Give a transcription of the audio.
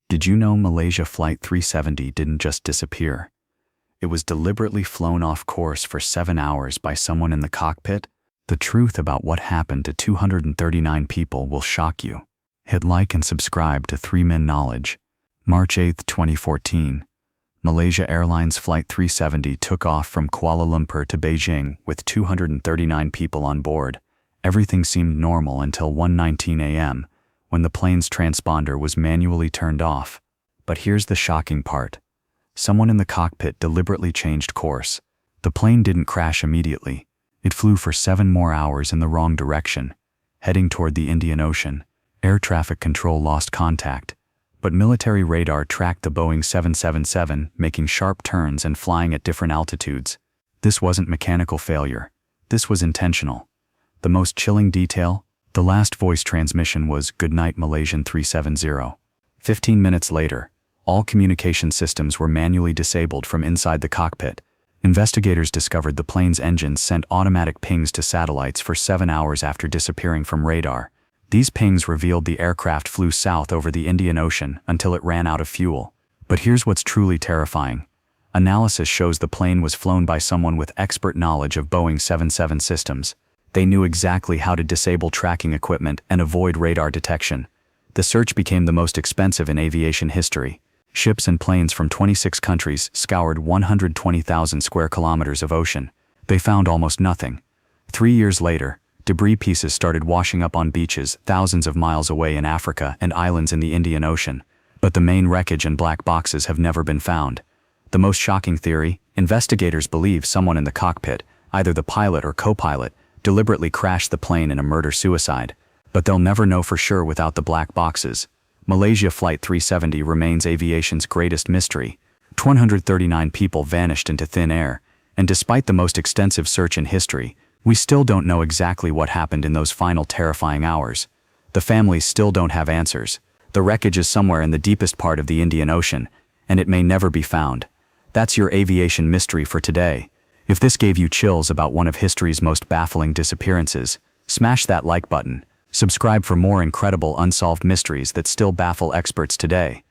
Did you know Malaysia Flight 370 didn't just disappear? It was deliberately flown off course for 7 hours by someone in the cockpit. The truth about what happened to 239 people will shock you. Hit like and subscribe to 3 Min Knowledge. March 8, 2014. Malaysia Airlines Flight 370 took off from Kuala Lumpur to Beijing with 239 people on board. Everything seemed normal until 1:19 a.m., when the plane's transponder was manually turned off. But here's the shocking part. Someone in the cockpit deliberately changed course. The plane didn't crash immediately. It flew for 7 more hours in the wrong direction, heading toward the Indian Ocean. Air traffic control lost contact, but military radar tracked the Boeing 777, making sharp turns and flying at different altitudes. This wasn't mechanical failure. This was intentional. The most chilling detail? The last voice transmission was "Good night, Malaysian 370." 15 minutes later, all communication systems were manually disabled from inside the cockpit. Investigators discovered the plane's engines sent automatic pings to satellites for 7 hours after disappearing from radar. These pings revealed the aircraft flew south over the Indian Ocean until it ran out of fuel. But here's what's truly terrifying. Analysis shows the plane was flown by someone with expert knowledge of Boeing 77 systems. They knew exactly how to disable tracking equipment and avoid radar detection. The search became the most expensive in aviation history. Ships and planes from 26 countries scoured 120,000 square kilometers of ocean. They found almost nothing. 3 years later, debris pieces started washing up on beaches thousands of miles away in Africa and islands in the Indian Ocean. But the main wreckage and black boxes have never been found. The most shocking theory: investigators believe someone in the cockpit, either the pilot or co-pilot, deliberately crashed the plane in a murder-suicide. But they'll never know for sure without the black boxes. Malaysia Flight 370 remains aviation's greatest mystery. 239 people vanished into thin air, and despite the most extensive search in history, we still don't know exactly what happened in those final terrifying hours. The families still don't have answers. The wreckage is somewhere in the deepest part of the Indian Ocean, and it may never be found. That's your aviation mystery for today. If this gave you chills about one of history's most baffling disappearances, smash that like button. Subscribe for more incredible unsolved mysteries that still baffle experts today.